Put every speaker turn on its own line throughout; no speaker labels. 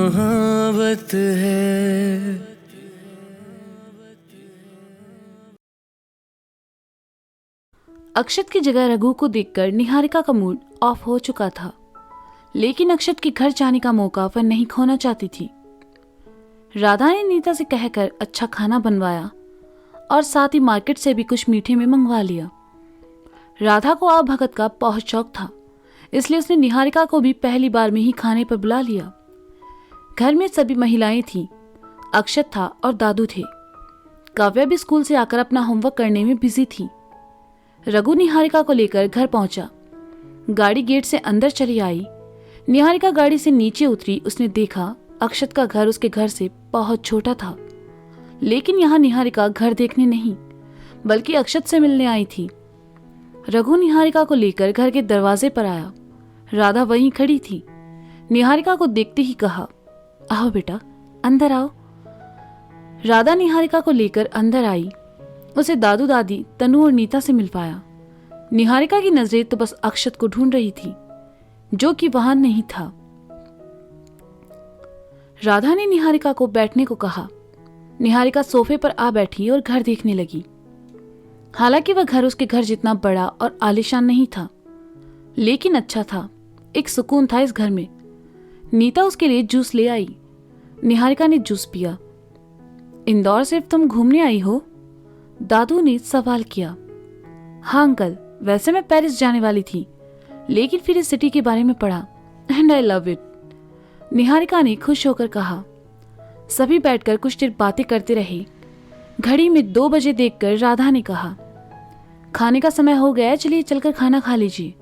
कहावत है।
अक्षत की जगह रघु को देखकर निहारिका का मूड ऑफ हो चुका था, लेकिन अक्षत के घर जाने का मौका वह नहीं खोना चाहती थी। राधा ने नीता से कहकर अच्छा खाना बनवाया और साथ ही मार्केट से भी कुछ मीठे में मंगवा लिया। राधा को आप भगत का बहुत शौक था, इसलिए उसने निहारिका को भी पहली बार में ही खाने पर बुला लिया। घर में सभी महिलाएं थीं, अक्षत था और दादू थे। काव्या भी स्कूल से आकर अपना होमवर्क करने में बिजी थी। रघु निहारिका को लेकर घर पहुंचा। गाड़ी गेट से अंदर चली आई। निहारिका गाड़ी से नीचे उतरी। उसने देखा अक्षत का घर उसके घर से बहुत छोटा था, लेकिन यहाँ निहारिका घर देखने नहीं बल्कि अक्षत से मिलने आई थी। रघु निहारिका को लेकर घर के दरवाजे पर आया। राधा वहीं खड़ी थी। निहारिका को देखते ही कहा, आओ बेटा अंदर आओ। राधा निहारिका को लेकर अंदर आई। उसे दादू दादी तनु और नीता से मिलवाया। निहारिका की नजरें तो बस अक्षत को ढूंढ रही थी, जो कि वहां नहीं था। राधा ने निहारिका को बैठने को कहा। निहारिका सोफे पर आ बैठी और घर देखने लगी। हालांकि वह घर उसके घर जितना बड़ा और आलीशान नहीं था, लेकिन अच्छा था। एक सुकून था इस घर में। नीता उसके लिए जूस ले आई। निहारिका ने जूस पिया। इंदौर सिर्फ तुम घूमने आई हो? दादू ने सवाल किया। हाँ अंकल, वैसे मैं पेरिस जाने वाली थी, लेकिन फिर इस सिटी के बारे में पढ़ा and I love it. Niharika ने खुश होकर कहा। सभी बैठकर कुछ देर बातें करते रहे। घड़ी में 2 बजे देखकर राधा ने कहा, खाने का समय हो गया है, चलिए चलकर खाना खा लीजिए।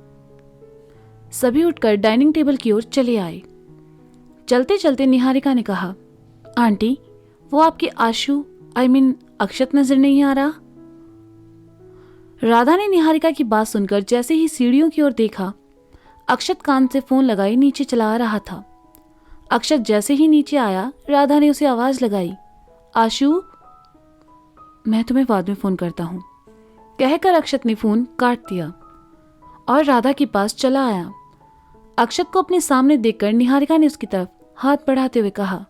सभी उठकर डाइनिंग टेबल की ओर चले आए। चलते चलते निहारिका ने कहा, आंटी वो आपके आशु अक्षत नजर नहीं आ रहा? राधा ने निहारिका की बात सुनकर जैसे ही सीढ़ियों की ओर देखा, अक्षत कान से फोन लगाई नीचे चला रहा था। अक्षत जैसे ही नीचे आया, राधा ने उसे आवाज लगाई, आशु। मैं तुम्हें बाद में फोन करता हूं, कहकर अक्षत ने फोन काट दिया और राधा के पास चला आया। अक्षत को अपने सामने देखकर निहारिका ने उसकी तरफ हाथ बढ़ाते हुए कहा,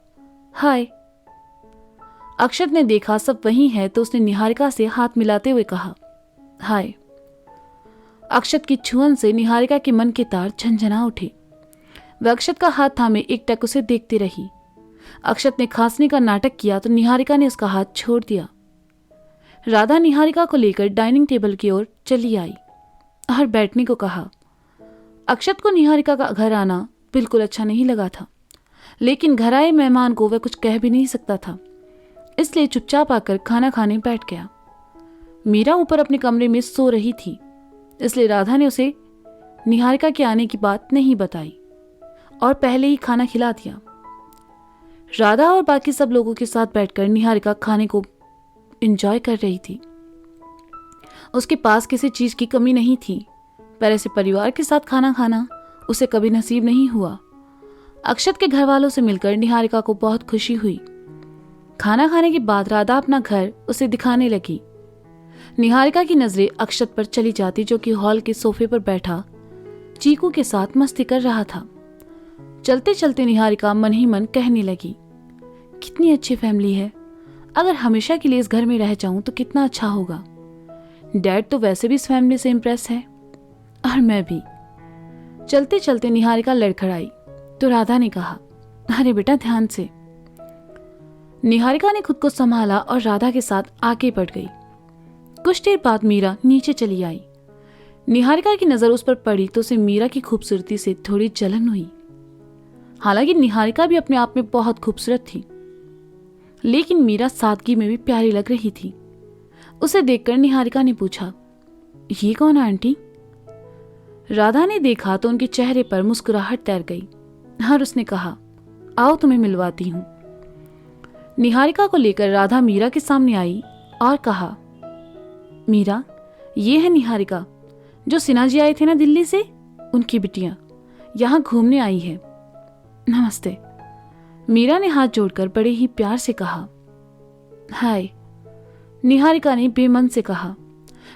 हाय। अक्षत ने देखा सब वही है तो उसने निहारिका से हाथ मिलाते हुए कहा, हाय। अक्षत की छुअन से निहारिका के मन के तार झंझना उठे। वह अक्षत का हाथ थामे एकटक उसे देखती रही। अक्षत ने खांसने का नाटक किया तो निहारिका ने उसका हाथ छोड़ दिया। राधा निहारिका को लेकर डाइनिंग टेबल की ओर चली आई और बैठने को कहा। अक्षत को निहारिका का घर आना बिल्कुल अच्छा नहीं लगा था, लेकिन घर आए मेहमान को वह कुछ कह भी नहीं सकता था, इसलिए चुपचाप आकर खाना खाने बैठ गया। मीरा ऊपर अपने कमरे में सो रही थी, इसलिए राधा ने उसे निहारिका के आने की बात नहीं बताई और पहले ही खाना खिला दिया। राधा और बाकी सब लोगों के साथ बैठकर निहारिका खाने को एंजॉय कर रही थी। उसके पास किसी चीज की कमी नहीं थी, पर ऐसे परिवार के साथ खाना खाना उसे कभी नसीब नहीं हुआ। अक्षत के घर वालों से मिलकर निहारिका को बहुत खुशी हुई। खाना खाने के बाद राधा अपना घर उसे दिखाने लगी। निहारिका की नजरें अक्षत पर चली जाती, जो कि हॉल के सोफे पर बैठा चीकू के साथ मस्ती कर रहा था। चलते चलते निहारिका मन ही मन कहने लगी, कितनी अच्छी फैमिली है। अगर हमेशा के लिए इस घर में रह जाऊं तो कितना अच्छा होगा। डैड तो वैसे भी इस फैमिली से इम्प्रेस है और मैं भी। चलते चलते निहारिका लड़खड़ाई तो राधा ने कहा, अरे बेटा ध्यान से। निहारिका ने खुद को संभाला और राधा के साथ आगे बढ़ गई। कुछ देर बाद मीरा नीचे चली आई। निहारिका की नजर उस पर पड़ी तो उसे मीरा की खूबसूरती से थोड़ी जलन हुई। हालांकि निहारिका भी अपने आप में बहुत खूबसूरत थी, लेकिन मीरा सादगी में भी प्यारी लग रही थी। उसे देखकर निहारिका ने पूछा, ये कौन है आंटी? राधा ने देखा तो उनके चेहरे पर मुस्कुराहट तैर गई और उसने कहा, आओ तुम्हें मिलवाती हूं। निहारिका को लेकर राधा मीरा के सामने आई और कहा, मीरा ये है निहारिका, जो सिन्हा जी आए थे ना दिल्ली से, उनकी बिटिया यहाँ घूमने आई है। नमस्ते। मीरा ने हाथ जोड़कर बड़े ही प्यार से कहा, हाय। निहारिका ने बेमन से कहा।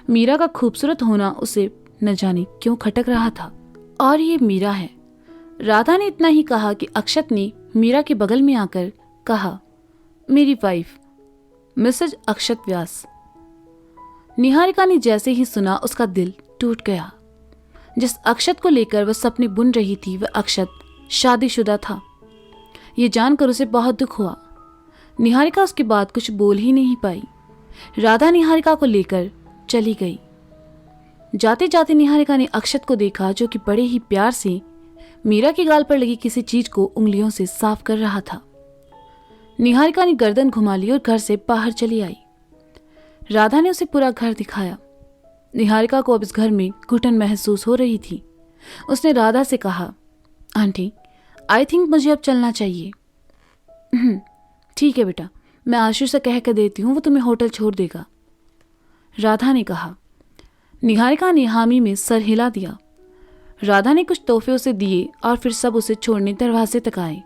मीरा का खूबसूरत होना उसे न जाने क्यों खटक रहा था। और ये मीरा है। राधा ने इतना ही कहा कि अक्षत ने मीरा के बगल में आकर कहा, मेरी वाइफ मिसेज अक्षत व्यास। निहारिका ने जैसे ही सुना उसका दिल टूट गया। जिस अक्षत को लेकर वह सपने बुन रही थी वह अक्षत शादीशुदा था। ये जानकर उसे बहुत दुख हुआ। निहारिका उसके बाद कुछ बोल ही नहीं पाई। राधा निहारिका को लेकर चली गई। जाते जाते निहारिका ने अक्षत को देखा जो कि बड़े ही प्यार से मीरा के गाल पर लगी किसी चीज को उंगलियों से साफ कर रहा था। निहारिका ने गर्दन घुमा ली और घर से बाहर चली आई। राधा ने उसे पूरा घर दिखाया। निहारिका को अब इस घर में घुटन महसूस हो रही थी। उसने राधा से कहा, आंटी आई थिंक मुझे अब चलना चाहिए। ठीक है बेटा, मैं आशु से कह कर देती हूँ, वो तुम्हें होटल छोड़ देगा, राधा ने कहा। निहारिका ने हामी में सर हिला दिया। राधा ने कुछ तोहफे उसे दिए और फिर सब उसे छोड़ने दरवाजे तक आए।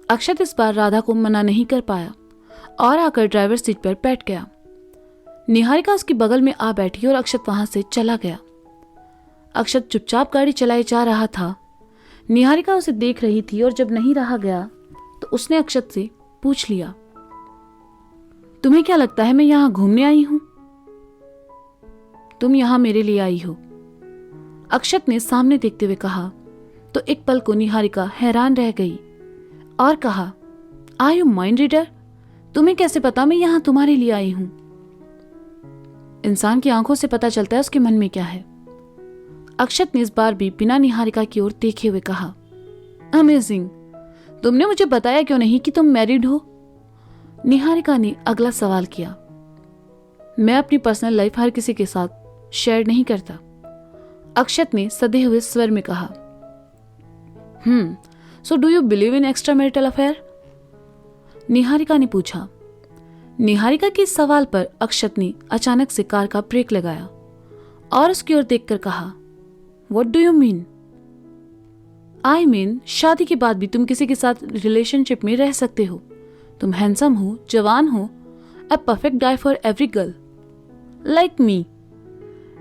अक्षत इस बार राधा को मना नहीं कर पाया और आकर ड्राइवर सीट पर बैठ गया। निहारिका उसके बगल में आ बैठी और अक्षत वहां से चला गया। अक्षत चुपचाप गाड़ी चलाए जा रहा था। निहारिका उसे देख रही थी और जब नहीं रहा गया तो उसने अक्षत से पूछ लिया, तुम्हें क्या लगता है मैं यहां घूमने आई हूं? तुम यहां मेरे लिए आई हो, अक्षत ने सामने देखते हुए कहा। तो एक पल को निहारिका हैरान रह गई और कहा, आर यू माइंड रीडर? तुम्हें कैसे पता मैं यहां तुम्हारे लिए आई हूं? इंसान की आंखों से पता चलता है उसके मन में क्या है, अक्षत ने इस बार भी बिना निहारिका की ओर देखे हुए कहा। अमेजिंग, तुमने मुझे बताया क्यों नहीं कि तुम मैरिड हो? निहारिका ने अगला सवाल किया। मैं अपनी पर्सनल लाइफ हर किसी के साथ शेयर नहीं करता, अक्षत ने सधे हुए स्वर में कहा। So do you believe in extra marital affair? Niharika ने पूछा। निहारिका के इस सवाल पर अक्षत ने अचानक से कार का ब्रेक लगाया और उसकी ओर देखकर कहा, what do you mean? I mean शादी के बाद भी तुम किसी के साथ रिलेशनशिप में रह सकते हो। तुम हैंडसम हो, जवान हो, a perfect guy for every girl like me,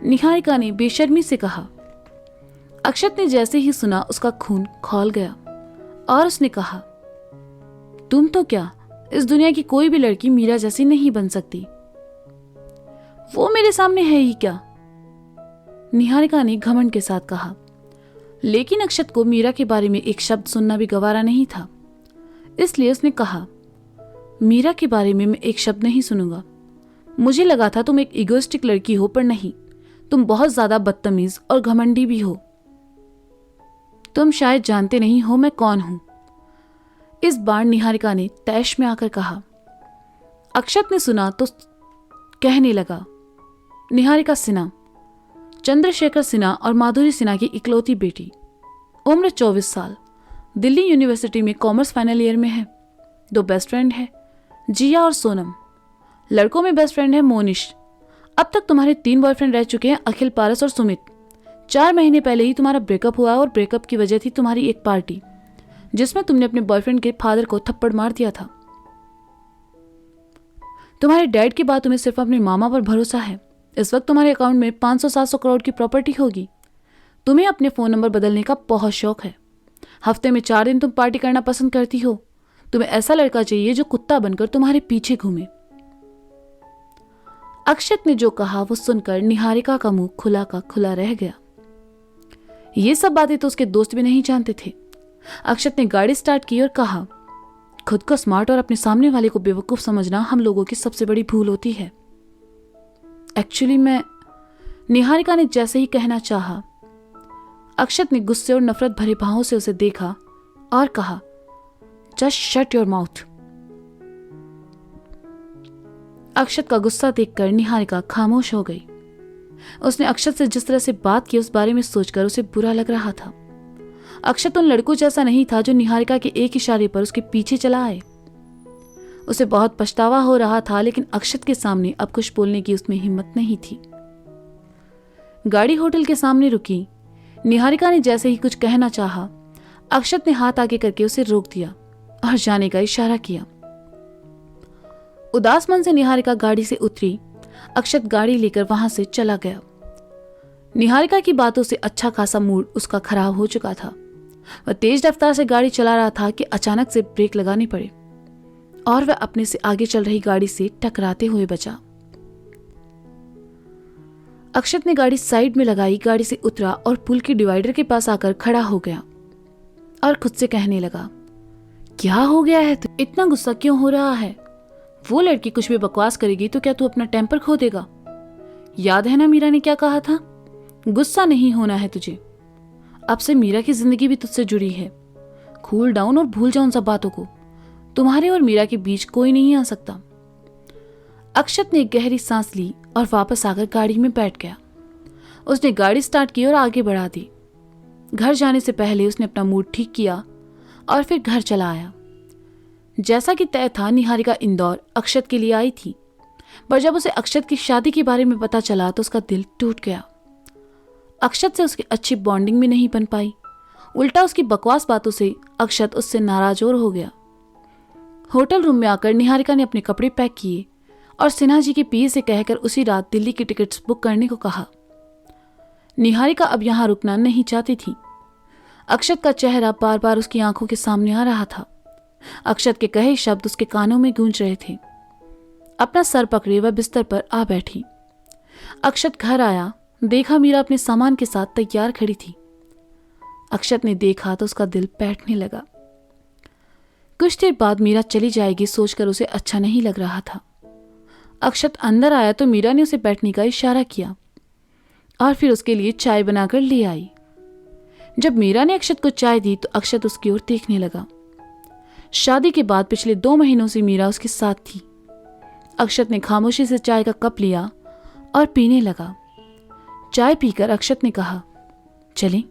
Niharika ने बेशर्मी से कहा। अक्षत ने जैसे ही सुना उसका खून खौल गया और उसने कहा, तुम तो क्या, इस दुनिया की कोई भी लड़की मीरा जैसी नहीं बन सकती। वो मेरे सामने है ही क्या, निहारिका ने घमंड के साथ कहा। लेकिन अक्षत को मीरा के बारे में एक शब्द सुनना भी गवारा नहीं था, इसलिए उसने कहा, मीरा के बारे में मैं एक शब्द नहीं सुनूंगा। मुझे लगा था तुम एक इगोइस्टिक लड़की हो, पर नहीं, तुम बहुत ज्यादा बदतमीज और घमंडी भी हो। तुम शायद जानते नहीं हो मैं कौन हूं, इस बार निहारिका ने तैश में आकर कहा। अक्षत ने सुना तो कहने लगा, निहारिका सिन्हा, चंद्रशेखर सिन्हा और माधुरी सिन्हा की इकलौती बेटी, उम्र 24 साल, दिल्ली यूनिवर्सिटी में कॉमर्स फाइनल ईयर में है। 2 बेस्ट फ्रेंड है, जिया और सोनम। लड़कों में बेस्ट फ्रेंड है मोनिश। अब तक तुम्हारे 3 बॉयफ्रेंड रह चुके हैं, अखिल, पारस और सुमित। 4 महीने पहले ही तुम्हारा ब्रेकअप हुआ और ब्रेकअप की वजह थी तुम्हारी एक पार्टी जिसमें तुमने अपने बॉयफ्रेंड के फादर को थप्पड़ मार दिया था। तुम्हारे डैड के बाद तुम्हें सिर्फ अपने मामा पर भरोसा है। इस वक्त तुम्हारे अकाउंट में 500-700 करोड़ की प्रॉपर्टी होगी। तुम्हें अपने फोन नंबर बदलने का बहुत शौक है। हफ्ते में 4 दिन तुम पार्टी करना पसंद करती हो। तुम्हें ऐसा लड़का चाहिए जो कुत्ता बनकर तुम्हारे पीछे घूमे। अक्षत ने जो कहा वो सुनकर निहारिका का मुंह खुला का खुला रह गया। ये सब बातें तो उसके दोस्त भी नहीं जानते थे। अक्षत ने गाड़ी स्टार्ट की और कहा, खुद को स्मार्ट और अपने सामने वाले को बेवकूफ समझना हम लोगों की सबसे बड़ी भूल होती है। एक्चुअली मैं, निहारिका ने जैसे ही कहना चाहा, अक्षत ने गुस्से और नफरत भरे भावों से उसे देखा और कहा, जस्ट शट योर माउथ। अक्षत का गुस्सा देखकर निहारिका खामोश हो गई। उसने अक्षत से जिस तरह से बात की उस बारे में सोचकर उसे बुरा लग रहा था। अक्षत उन लड़कों जैसा नहीं था जो निहारिका के एक इशारे पर उसके पीछे चला आए। उसे बहुत पछतावा हो रहा था, लेकिन अक्षत के सामने अब कुछ बोलने की उसमें हिम्मत नहीं थी। गाड़ी होटल के सामने रुकी। निहारिका ने जैसे ही कुछ कहना चाहा, अक्षत ने हाथ आगे करके उसे रोक दिया और जाने का इशारा किया। उदास मन से निहारिका गाड़ी से उतरी। अक्षत गाड़ी लेकर वहां से चला गया। निहारिका की बातों से अच्छा खासा मूड उसका खराब हो चुका था। वह तेज रफ्तार से गाड़ी चला रहा था कि अचानक से ब्रेक लगानी पड़े और वह अपने से आगे चल रही गाड़ी से टकराते हुए बचा। अक्षत ने गाड़ी साइड में लगाई, गाड़ी से उतरा और पुल के डिवाइडर के पास आकर खड़ा हो गया और खुद से कहने लगा, क्या हो गया है तू? इतना गुस्सा क्यों हो रहा है? वो लड़की कुछ भी बकवास करेगी तो क्या तू अपना टेम्पर खो देगा? याद है ना मीरा ने क्या कहा था? गुस्सा नहीं होना है तुझे। अब से मीरा की जिंदगी भी तुझसे जुड़ी है। कूल डाउन और भूल जाओ उन सब बातों को। तुम्हारे और मीरा के बीच कोई नहीं आ सकता। अक्षत ने एक गहरी सांस ली और वापस आकर गाड़ी में बैठ गया। उसने गाड़ी स्टार्ट की और आगे बढ़ा दी। घर जाने से पहले उसने अपना मूड ठीक किया और फिर घर चला आया। जैसा कि तय था, निहारिका इंदौर अक्षत के लिए आई थी, पर जब उसे अक्षत की शादी के बारे में पता चला तो उसका दिल टूट गया। अक्षत से उसकी अच्छी बॉन्डिंग भी नहीं बन पाई। उल्टा उसकी बकवास बातों से अक्षत उससे नाराज और हो गया। होटल रूम में आकर निहारिका ने अपने कपड़े पैक किए और सिन्हा जी के पीए से कहकर उसी रात दिल्ली की टिकट्स बुक करने को कहा। निहारिका अब यहां रुकना नहीं चाहती थी। अक्षत का चेहरा बार बार उसकी आंखों के सामने आ रहा था। अक्षत के कहे शब्द उसके कानों में गूंज रहे थे। अपना सर पकड़े वह बिस्तर पर आ बैठी। अक्षत घर आया, देखा मीरा अपने सामान के साथ तैयार खड़ी थी। अक्षत ने देखा तो उसका दिल बैठने लगा। कुछ देर बाद मीरा चली जाएगी सोचकर उसे अच्छा नहीं लग रहा था। अक्षत अंदर आया तो मीरा ने उसे बैठने का इशारा किया और फिर उसके लिए चाय बनाकर ले आई। जब मीरा ने अक्षत को चाय दी तो अक्षत उसकी ओर देखने लगा। शादी के बाद पिछले 2 महीनों से मीरा उसके साथ थी। अक्षत ने खामोशी से चाय का कप लिया और पीने लगा। चाय पीकर अक्षत ने कहा, चलें?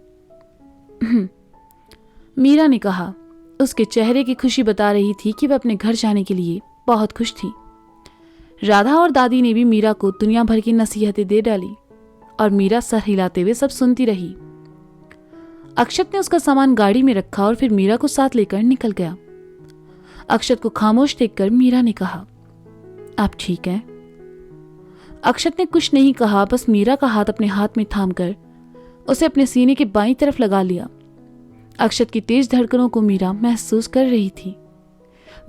मीरा ने कहा। उसके चेहरे की खुशी बता रही थी कि वह अपने घर जाने के लिए बहुत खुश थी। राधा और दादी ने भी मीरा को दुनिया भर की नसीहतें दे डाली और मीरा सर हिलाते हुए सब सुनती रही। अक्षत ने उसका सामान गाड़ी में रखा और फिर मीरा को साथ लेकर निकल गया। अक्षत को खामोश देखकर मीरा ने कहा, आप ठीक हैं? अक्षत ने कुछ नहीं कहा, बस मीरा का हाथ अपने हाथ में थामकर उसे अपने सीने के बाईं तरफ लगा लिया। अक्षत की तेज धड़कनों को मीरा महसूस कर रही थी।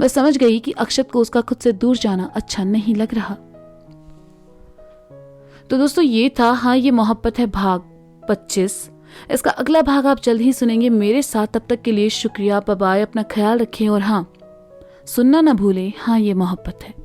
वह समझ गई कि अक्षत को उसका खुद से दूर जाना अच्छा नहीं लग रहा। तो दोस्तों ये था हाँ ये मोहब्बत है भाग 25। इसका अगला भाग आप जल्द ही सुनेंगे मेरे साथ। तब तक के लिए शुक्रिया, बाय बाय, अपना ख्याल रखें और हाँ सुनना ना भूलें हाँ ये मोहब्बत है।